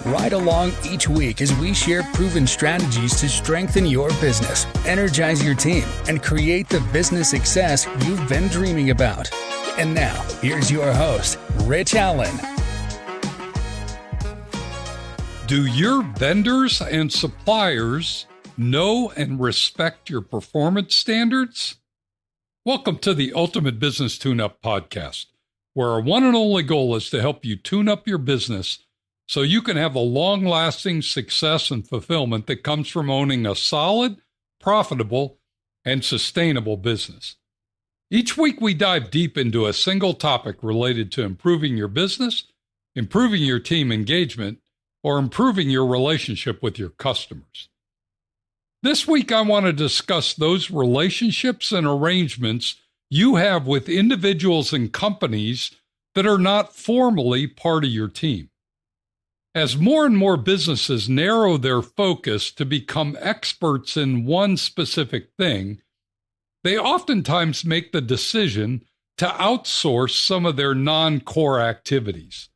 Ride along each week as we share proven strategies to strengthen your business, energize your team, and create the business success you've been dreaming about. And now, here's your host, Rich Allen. Do your vendors and suppliers know and respect your performance standards? Welcome to the Ultimate Business Tune-Up Podcast, where our one and only goal is to help you tune up your business so you can have the long-lasting success and fulfillment that comes from owning a solid, profitable, and sustainable business. Each week we dive deep into a single topic related to improving your business, improving your team engagement, or improving your relationship with your customers. This week, I want to discuss those relationships and arrangements you have with individuals and companies that are not formally part of your team. As more and more businesses narrow their focus to become experts in one specific thing, they oftentimes make the decision to outsource some of their non-core activities.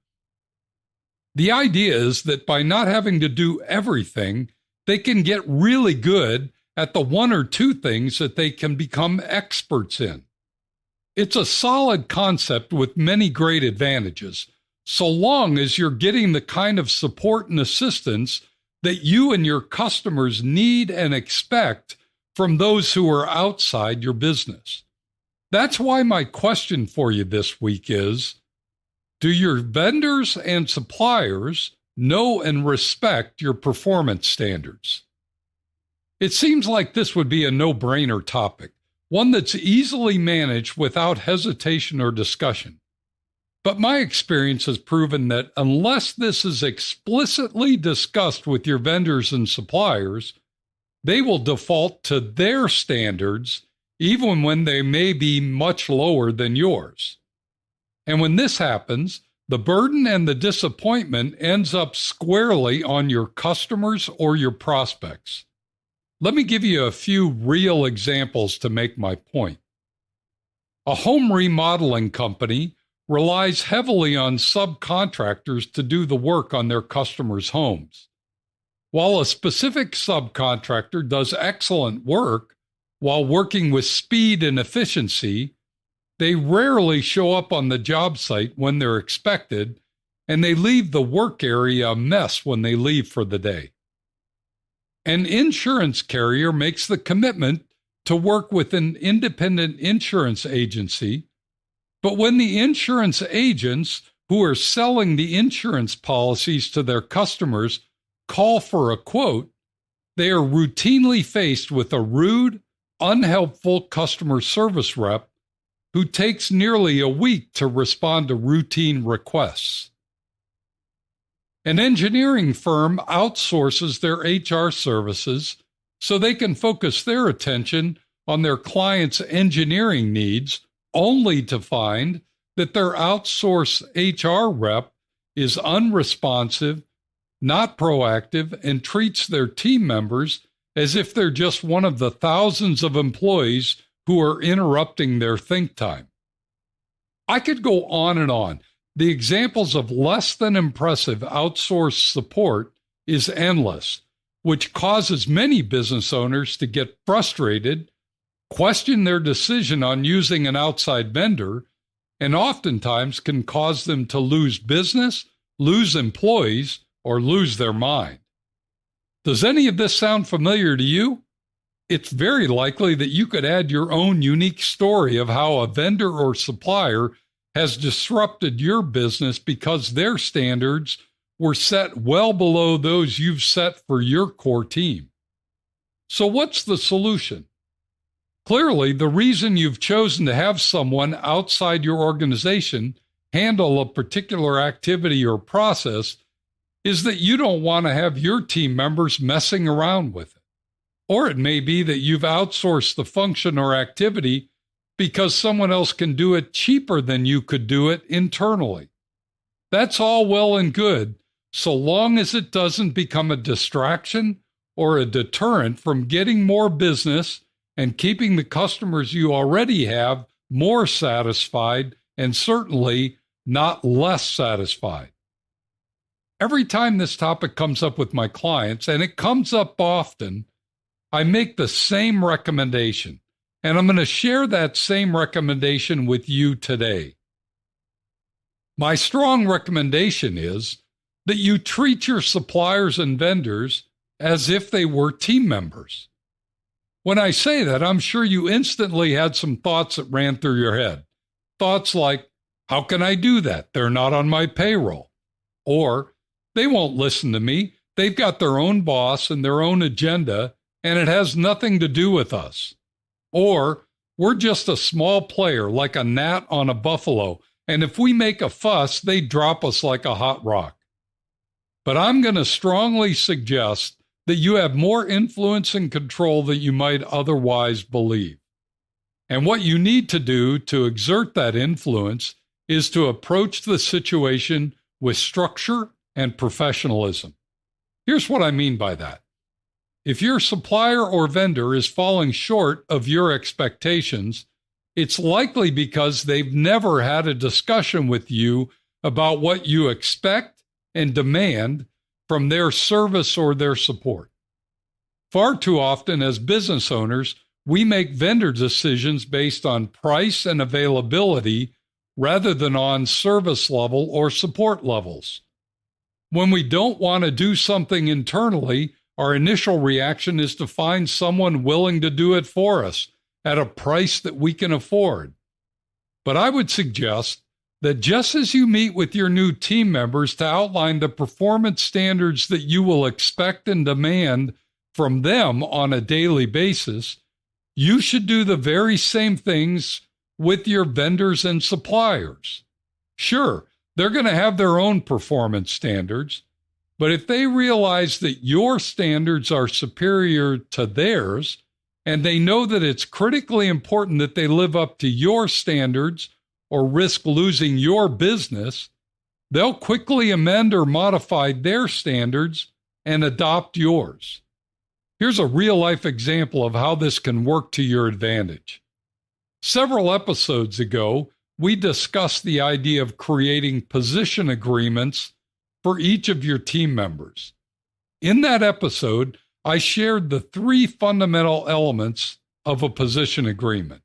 The idea is that by not having to do everything, they can get really good at the one or two things that they can become experts in. It's a solid concept with many great advantages, so long as you're getting the kind of support and assistance that you and your customers need and expect from those who are outside your business. That's why my question for you this week is, do your vendors and suppliers know and respect your performance standards? It seems like this would be a no-brainer topic, one that's easily managed without hesitation or discussion. But my experience has proven that unless this is explicitly discussed with your vendors and suppliers, they will default to their standards even when they may be much lower than yours. And when this happens, the burden and the disappointment ends up squarely on your customers or your prospects. Let me give you a few real examples to make my point. A home remodeling company relies heavily on subcontractors to do the work on their customers' homes. While a specific subcontractor does excellent work while working with speed and efficiency, they rarely show up on the job site when they're expected, and they leave the work area a mess when they leave for the day. An insurance carrier makes the commitment to work with an independent insurance agency, but when the insurance agents who are selling the insurance policies to their customers call for a quote, they are routinely faced with a rude, unhelpful customer service rep who takes nearly a week to respond to routine requests. An engineering firm outsources their HR services so they can focus their attention on their clients' engineering needs, only to find that their outsourced HR rep is unresponsive, not proactive, and treats their team members as if they're just one of the thousands of employees who are interrupting their think time. I could go on and on. The examples of less than impressive outsourced support is endless, which causes many business owners to get frustrated, question their decision on using an outside vendor, and oftentimes can cause them to lose business, lose employees, or lose their mind. Does any of this sound familiar to you? It's very likely that you could add your own unique story of how a vendor or supplier has disrupted your business because their standards were set well below those you've set for your core team. So what's the solution? Clearly, the reason you've chosen to have someone outside your organization handle a particular activity or process is that you don't want to have your team members messing around with it. Or it may be that you've outsourced the function or activity because someone else can do it cheaper than you could do it internally. That's all well and good, so long as it doesn't become a distraction or a deterrent from getting more business and keeping the customers you already have more satisfied and certainly not less satisfied. Every time this topic comes up with my clients, and it comes up often, I make the same recommendation. And I'm going to share that same recommendation with you today. My strong recommendation is that you treat your suppliers and vendors as if they were team members. When I say that, I'm sure you instantly had some thoughts that ran through your head. Thoughts like, how can I do that? They're not on my payroll. Or, they won't listen to me. They've got their own boss and their own agenda, and it has nothing to do with us. Or, we're just a small player like a gnat on a buffalo, and if we make a fuss, they drop us like a hot rock. But I'm going to strongly suggest that you have more influence and control than you might otherwise believe. And what you need to do to exert that influence is to approach the situation with structure and professionalism. Here's what I mean by that. If your supplier or vendor is falling short of your expectations, it's likely because they've never had a discussion with you about what you expect and demand from their service or their support. Far too often as business owners, we make vendor decisions based on price and availability rather than on service level or support levels. When we don't want to do something internally, our initial reaction is to find someone willing to do it for us at a price that we can afford. But I would suggest that just as you meet with your new team members to outline the performance standards that you will expect and demand from them on a daily basis, you should do the very same things with your vendors and suppliers. Sure, they're going to have their own performance standards, but if they realize that your standards are superior to theirs, and they know that it's critically important that they live up to your standards or risk losing your business, they'll quickly amend or modify their standards and adopt yours. Here's a real-life example of how this can work to your advantage. Several episodes ago, we discussed the idea of creating position agreements for each of your team members. In that episode, I shared the 3 fundamental elements of a position agreement.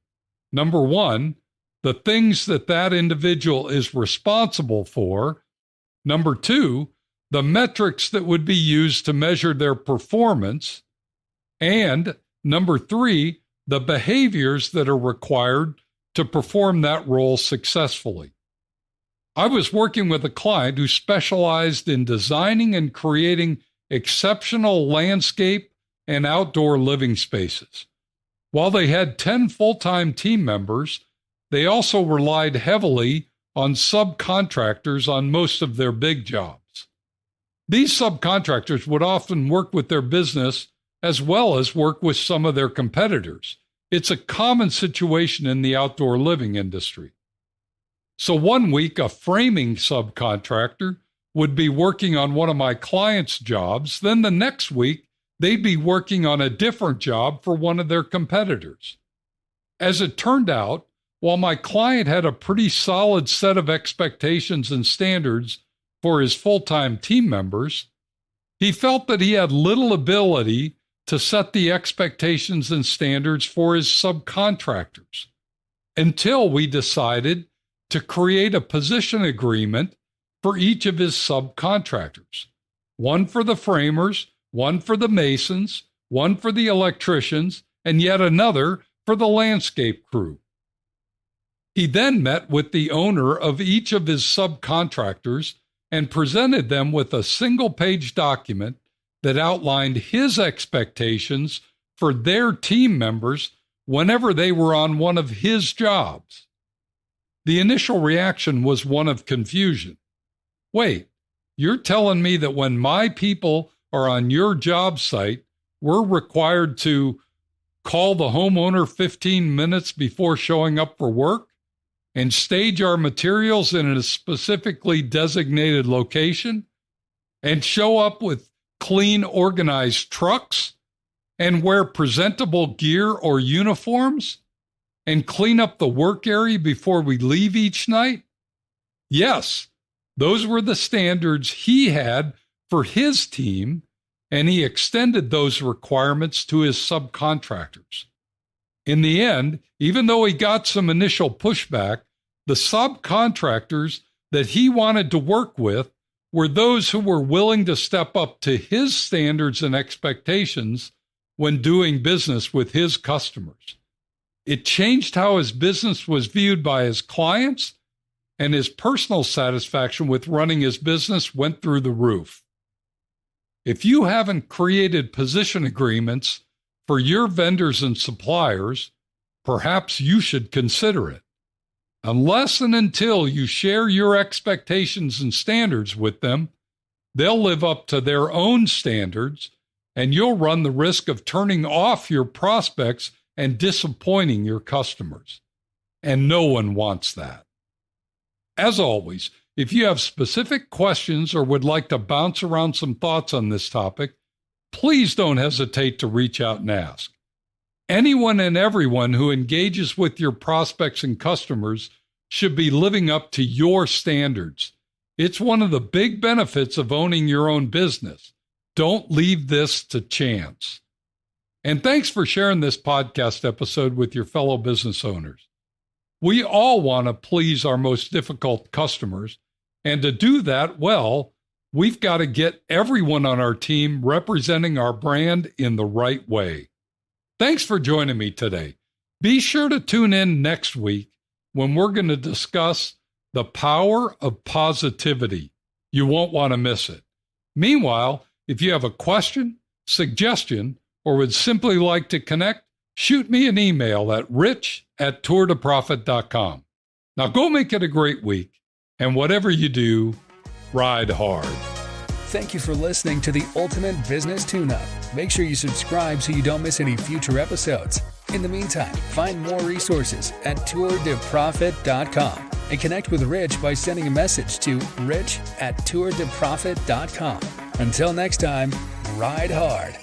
Number 1, the things that individual is responsible for. Number 2, the metrics that would be used to measure their performance. And number 3, the behaviors that are required to perform that role successfully. I was working with a client who specialized in designing and creating exceptional landscape and outdoor living spaces. While they had 10 full-time team members, they also relied heavily on subcontractors on most of their big jobs. These subcontractors would often work with their business as well as work with some of their competitors. It's a common situation in the outdoor living industry. So one week, a framing subcontractor would be working on one of my clients' jobs. Then the next week, they'd be working on a different job for one of their competitors. As it turned out, while my client had a pretty solid set of expectations and standards for his full-time team members, he felt that he had little ability to set the expectations and standards for his subcontractors until we decided to create a position agreement for each of his subcontractors. One for the framers, one for the masons, one for the electricians, and yet another for the landscape crew. He then met with the owner of each of his subcontractors and presented them with a single-page document that outlined his expectations for their team members whenever they were on one of his jobs. The initial reaction was one of confusion. Wait, you're telling me that when my people are on your job site, we're required to call the homeowner 15 minutes before showing up for work and stage our materials in a specifically designated location and show up with clean, organized trucks and wear presentable gear or uniforms and clean up the work area before we leave each night? Yes, Those were the standards he had for his team, and he extended those requirements to his subcontractors. In the end, even though he got some initial pushback, the subcontractors that he wanted to work with were those who were willing to step up to his standards and expectations when doing business with his customers. It changed how his business was viewed by his clients, and his personal satisfaction with running his business went through the roof. If you haven't created position agreements for your vendors and suppliers, perhaps you should consider it. Unless and until you share your expectations and standards with them, they'll live up to their own standards, and you'll run the risk of turning off your prospects and disappointing your customers. And no one wants that. As always, if you have specific questions or would like to bounce around some thoughts on this topic, please don't hesitate to reach out and ask. Anyone and everyone who engages with your prospects and customers should be living up to your standards. It's one of the big benefits of owning your own business. Don't leave this to chance. And thanks for sharing this podcast episode with your fellow business owners. We all want to please our most difficult customers, and to do that well, we've got to get everyone on our team representing our brand in the right way. Thanks for joining me today. Be sure to tune in next week when we're going to discuss the power of positivity. You won't want to miss it. Meanwhile, if you have a question, suggestion, or would simply like to connect, shoot me an email at rich@tourtoprofit.com. Now go make it a great week, and whatever you do, ride hard. Thank you for listening to the Ultimate Business Tune-Up. Make sure you subscribe so you don't miss any future episodes. In the meantime, find more resources at tourtoprofit.com and connect with Rich by sending a message to rich@tourtoprofit.com. Until next time, ride hard.